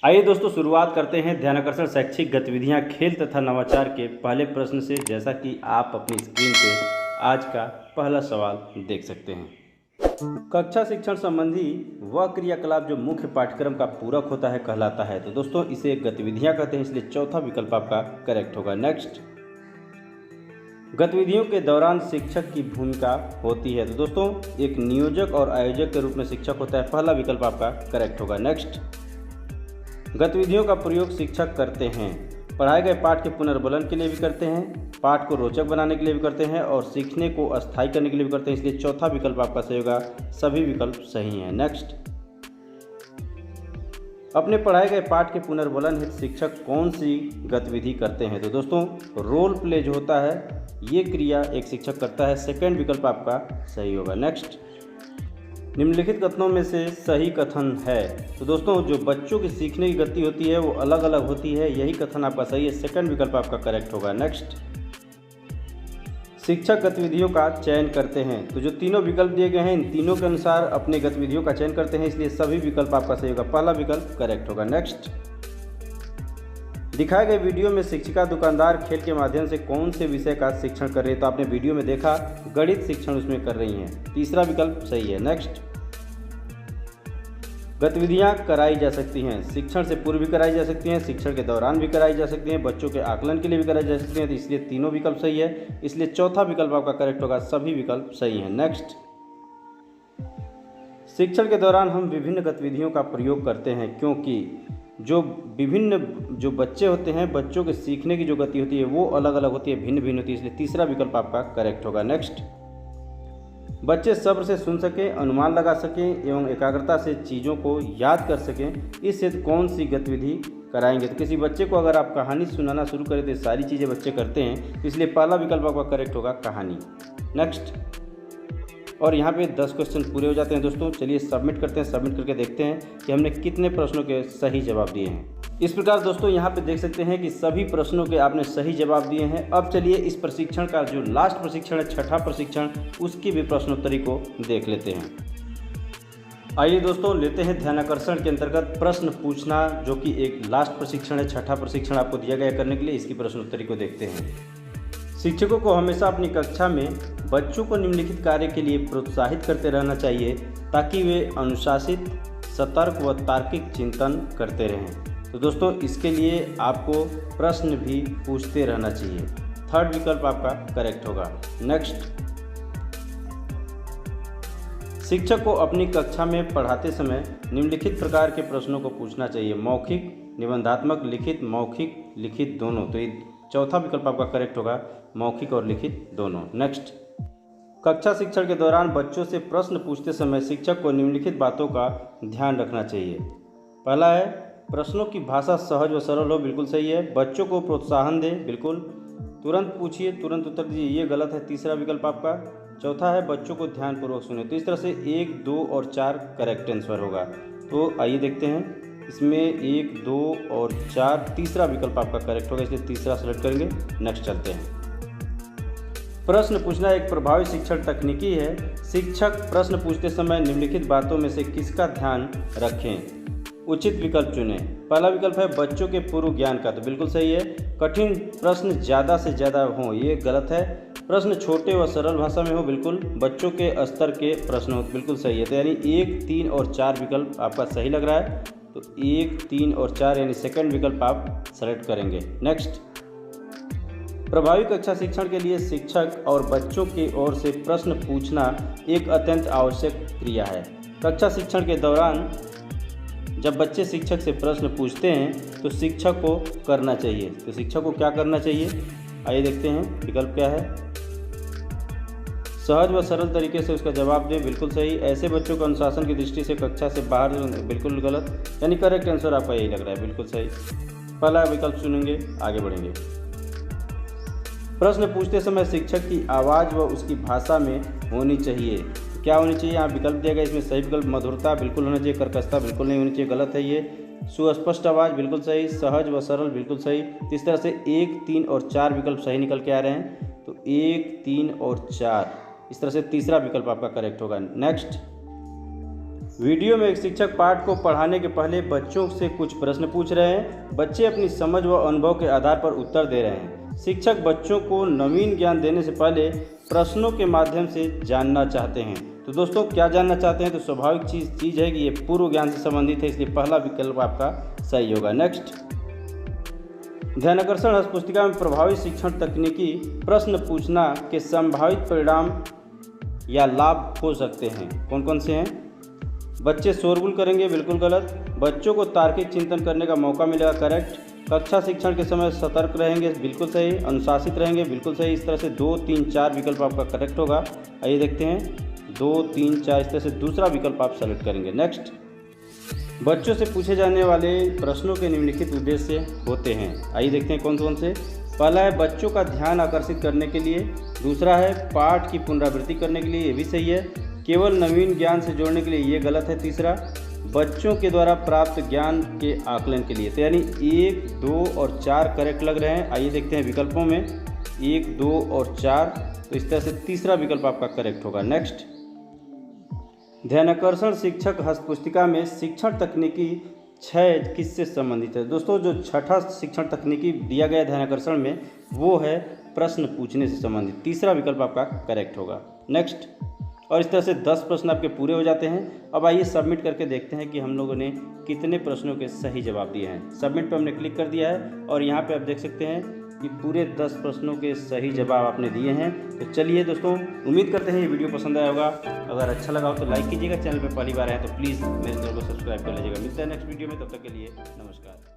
आइए दोस्तों शुरुआत करते हैं ध्यानाकर्षण शैक्षिक गतिविधियां खेल तथा नवाचार के पहले प्रश्न से। जैसा कि आप अपनी स्क्रीन पे आज का पहला सवाल देख सकते हैं। कक्षा शिक्षण संबंधी वह क्रियाकलाप जो मुख्य पाठ्यक्रम का पूरक होता है कहलाता है। तो दोस्तों इसे गतिविधियां कहते हैं, इसलिए चौथा विकल्प आपका करेक्ट होगा। नेक्स्ट, गतिविधियों के दौरान शिक्षक की भूमिका होती है। तो दोस्तों एक नियोजक और आयोजक के रूप में शिक्षक होता है, पहला विकल्प आपका करेक्ट होगा। नेक्स्ट, गतिविधियों का प्रयोग शिक्षक करते हैं, पढ़ाए गए पाठ के पुनर्बलन के लिए भी करते हैं, पाठ को रोचक बनाने के लिए भी करते हैं और सीखने को अस्थायी करने के लिए भी करते हैं, इसलिए चौथा विकल्प आपका सही होगा। सभी विकल्प सही हैं। नेक्स्ट, अपने पढ़ाए गए पाठ के पुनर्बलन हेतु शिक्षक कौन सी गतिविधि करते हैं। तो दोस्तों रोल प्ले जो होता है ये क्रिया एक शिक्षक करता है, सेकेंड विकल्प आपका सही होगा। नेक्स्ट, निम्नलिखित कथनों में से सही कथन है। तो दोस्तों जो बच्चों की सीखने की गति होती है वो अलग अलग होती है, यही कथन आपका सही है, सेकंड विकल्प आपका करेक्ट होगा। नेक्स्ट, शिक्षक गतिविधियों का चयन करते हैं। तो जो तीनों विकल्प दिए गए हैं इन तीनों के अनुसार अपने गतिविधियों का चयन करते हैं, इसलिए सभी विकल्प आपका सही होगा, पहला विकल्प करेक्ट होगा। नेक्स्ट, दिखाए गए वीडियो में शिक्षिका दुकानदार खेल के माध्यम से कौन से विषय का शिक्षण कर रही है। तो आपने वीडियो में देखा गणित शिक्षण उसमें कर रही हैं, तीसरा विकल्प सही है। नेक्स्ट, गतिविधियां कराई जा सकती हैं, शिक्षण से पूर्व भी कराई जा सकती हैं, शिक्षण के दौरान भी कराई जा सकती हैं, बच्चों के आकलन के लिए भी कराई जा सकती हैं, तो इसलिए तीनों विकल्प सही है, इसलिए चौथा विकल्प आपका करेक्ट होगा, सभी विकल्प सही हैं। नेक्स्ट, शिक्षण के दौरान हम विभिन्न गतिविधियों का प्रयोग करते हैं क्योंकि जो बच्चे होते हैं, बच्चों के सीखने की जो गति होती है वो अलग अलग होती है, भिन्न भिन्न होती है, इसलिए तीसरा विकल्प आपका करेक्ट होगा। नेक्स्ट, बच्चे सब्र से सुन सकें, अनुमान लगा सकें एवं एकाग्रता से चीज़ों को याद कर सकें, इससे कौन सी गतिविधि कराएंगे। तो किसी बच्चे को अगर आप कहानी सुनाना शुरू करें तो सारी चीज़ें बच्चे करते हैं, तो इसलिए पहला विकल्प आपका करेक्ट होगा, कहानी। नेक्स्ट, और यहाँ पे 10 क्वेश्चन पूरे हो जाते हैं दोस्तों। चलिए सबमिट करते हैं, सबमिट करके देखते हैं कि हमने कितने प्रश्नों के सही जवाब दिए हैं। इस प्रकार दोस्तों यहाँ पे देख सकते हैं कि सभी प्रश्नों के आपने सही जवाब दिए हैं। अब चलिए इस प्रशिक्षण का जो लास्ट प्रशिक्षण है, छठा प्रशिक्षण, उसकी भी प्रश्नोत्तरी को देख लेते हैं। आइए दोस्तों लेते हैं ध्यानाकर्षण के अंतर्गत प्रश्न पूछना, जो कि एक लास्ट प्रशिक्षण है, छठा प्रशिक्षण आपको दिया गया करने के लिए। इसकी प्रश्नोत्तरी को देखते हैं। शिक्षकों को हमेशा अपनी कक्षा में बच्चों को निम्नलिखित कार्य के लिए प्रोत्साहित करते रहना चाहिए ताकि वे अनुशासित, सतर्क व तार्किक चिंतन करते रहें। तो दोस्तों इसके लिए आपको प्रश्न भी पूछते रहना चाहिए, थर्ड विकल्प आपका करेक्ट होगा। नेक्स्ट, शिक्षक को अपनी कक्षा में पढ़ाते समय निम्नलिखित प्रकार के प्रश्नों को पूछना चाहिए, मौखिक, निबंधात्मक, लिखित, मौखिक, लिखित दोनों। तो ये चौथा विकल्प आपका करेक्ट होगा, मौखिक और लिखित दोनों। नेक्स्ट, कक्षा शिक्षण के दौरान बच्चों से प्रश्न पूछते समय शिक्षक को निम्नलिखित बातों का ध्यान रखना चाहिए। पहला है प्रश्नों की भाषा सहज व सरल हो, बिल्कुल सही है। बच्चों को प्रोत्साहन दें, बिल्कुल। तुरंत पूछिए, तुरंत उत्तर दीजिए, ये गलत है, तीसरा विकल्प आपका। चौथा है बच्चों को ध्यानपूर्वक सुने। तो इस तरह से 1, 2 और 4 करेक्ट आंसर होगा। तो आइए देखते हैं इसमें 1, 2 और 4, तीसरा विकल्प आपका करेक्ट होगा, इसलिए तीसरा सेलेक्ट करेंगे। नेक्स्ट चलते हैं। प्रश्न पूछना एक प्रभावी शिक्षण तकनीकी है। शिक्षक प्रश्न पूछते समय निम्नलिखित बातों में से किसका ध्यान रखें। उचित विकल्प चुनें। पहला विकल्प है बच्चों के पूर्व ज्ञान का, तो बिल्कुल सही है। कठिन प्रश्न ज़्यादा से ज़्यादा हों, ये गलत है। प्रश्न छोटे व सरल भाषा में हो, बिल्कुल। बच्चों के स्तर के प्रश्न हो, बिल्कुल सही है। तो यानी 1, 3 और 4 विकल्प आपका सही लग रहा है। तो 1, 3 और 4 यानी सेकंड विकल्प आप सेलेक्ट करेंगे। नेक्स्ट, प्रभावी कक्षा शिक्षण के लिए शिक्षक और बच्चों की ओर से प्रश्न पूछना एक अत्यंत आवश्यक क्रिया है। कक्षा शिक्षण के दौरान जब बच्चे शिक्षक से प्रश्न पूछते हैं तो शिक्षक को करना चाहिए। तो शिक्षक को क्या करना चाहिए, आइए देखते हैं विकल्प क्या है। सहज व सरल तरीके से उसका जवाब दें, बिल्कुल सही। ऐसे बच्चों को अनुशासन की दृष्टि से कक्षा से बाहर, बिल्कुल गलत, यानी करेक्ट आंसर आपका यही लग रहा है, बिल्कुल सही। पहला विकल्प चुनेंगे, आगे बढ़ेंगे। प्रश्न पूछते समय शिक्षक की आवाज़ व उसकी भाषा में होनी चाहिए। क्या होनी चाहिए, यहाँ विकल्प दिया गया, इसमें सही विकल्प मधुरता बिल्कुल होना चाहिए, कर्कशता बिल्कुल नहीं होनी चाहिए, गलत है ये। सुस्पष्ट आवाज़ बिल्कुल सही, सहज व सरल बिल्कुल सही। तो इस तरह से 1, 3 और 4 विकल्प सही निकल के आ रहे हैं। तो 1, 3 और 4, इस तरह से तीसरा विकल्प आपका करेक्ट होगा। नेक्स्ट, वीडियो में एक शिक्षक पाठ को पढ़ाने के पहले बच्चों से कुछ प्रश्न पूछ रहे हैं। बच्चे अपनी समझ व अनुभव के आधार पर उत्तर दे रहे हैं। शिक्षक बच्चों को नवीन ज्ञान देने से पहले प्रश्नों के माध्यम से जानना चाहते हैं। तो दोस्तों क्या जानना चाहते हैं, तो स्वाभाविक चीज़ है कि ये पूर्व ज्ञान से संबंधित है, इसलिए पहला विकल्प आपका सही होगा। नेक्स्ट, ध्यानाकर्षण हस्त पुस्तिका में प्रभावी शिक्षण तकनीकी प्रश्न पूछना के संभावित परिणाम या लाभ हो सकते हैं। कौन कौन से हैं? बच्चे शोरगुल करेंगे, बिल्कुल गलत। बच्चों को तार्किक चिंतन करने का मौका मिलेगा, करेक्ट। कक्षा शिक्षण के समय सतर्क रहेंगे, बिल्कुल सही। अनुशासित रहेंगे, बिल्कुल सही। इस तरह से 2, 3, 4 विकल्प आपका करेक्ट होगा। आइए देखते हैं 2, 3, 4, इस तरह से दूसरा विकल्प आप सेलेक्ट करेंगे। नेक्स्ट, बच्चों से पूछे जाने वाले प्रश्नों के निम्नलिखित उद्देश्य होते हैं। आइए देखते हैं कौन कौन से। पहला है बच्चों का ध्यान आकर्षित करने के लिए। दूसरा है पाठ की पुनरावृत्ति करने के लिए, ये भी सही है। केवल नवीन ज्ञान से जोड़ने के लिए, ये गलत है। तीसरा, बच्चों के द्वारा प्राप्त ज्ञान के आकलन के लिए। तो यानी 1, 2 और 4 करेक्ट लग रहे हैं। आइए देखते हैं विकल्पों में 1, 2 और 4। तो इस तरह से तीसरा विकल्प आपका करेक्ट होगा। नेक्स्ट, ध्यानाकर्षण शिक्षक हस्त पुस्तिका में शिक्षण तकनीकी 6 किससे संबंधित है? दोस्तों जो छठा शिक्षण तकनीकी दिया गया ध्यानाकर्षण में, वो है प्रश्न पूछने से संबंधित। तीसरा विकल्प आपका करेक्ट होगा। नेक्स्ट, और इस तरह से 10 प्रश्न आपके पूरे हो जाते हैं। अब आइए सबमिट करके देखते हैं कि हम लोगों ने कितने प्रश्नों के सही जवाब दिए हैं। सबमिट पे हमने क्लिक कर दिया है और यहाँ पे आप देख सकते हैं कि पूरे 10 प्रश्नों के सही जवाब आपने दिए हैं। तो चलिए दोस्तों, उम्मीद करते हैं ये वीडियो पसंद आया होगा। अगर अच्छा लगा हो तो लाइक कीजिएगा। चैनल पर पहली बार आए तो प्लीज़ मेरे चैनल को सब्सक्राइब कर लीजिएगा। मिलते हैं नेक्स्ट वीडियो में, तब तक के लिए नमस्कार।